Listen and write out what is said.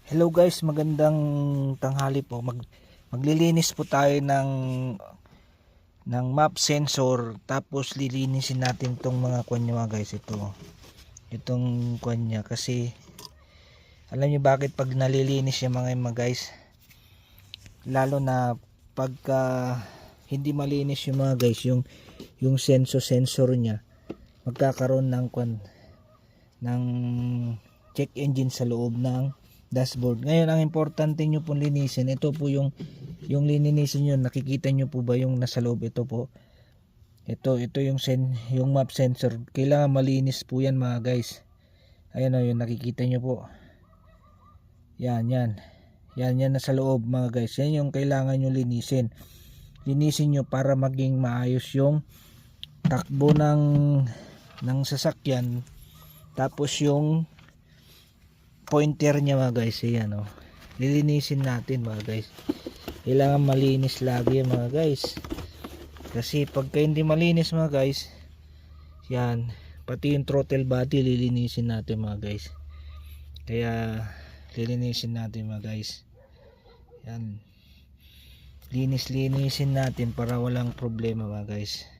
Hello guys, magandang tanghali po. Maglilinis po tayo ng map sensor, tapos lilinisin natin tong mga kwan niya mga guys. Itong kwan niya, kasi alam niyo bakit pag nalilinis yung mga guys, lalo na pagka hindi malinis yung mga guys, yung sensor niya, magkakaroon ng kwan, ng check engine sa loob ng dashboard. Ngayon, ang importante nyo pong linisin, ito po yung lininisin nyo. Nakikita nyo po ba yung nasa loob? Ito po, ito yung map sensor. Kailangan malinis po yan mga guys. Ayan o, yung nakikita nyo po, yan nasa loob mga guys. Yan yung kailangan nyo linisin nyo para maging maayos yung takbo ng sasakyan. Tapos yung pointer niya mga guys, ayan o, lilinisin natin mga guys. Kailangan malinis lagi mga guys, kasi pagka hindi malinis mga guys, yan, pati yung throttle body lilinisin natin mga guys. Kaya lilinisin natin mga guys, yan, linisin natin para walang problema mga guys.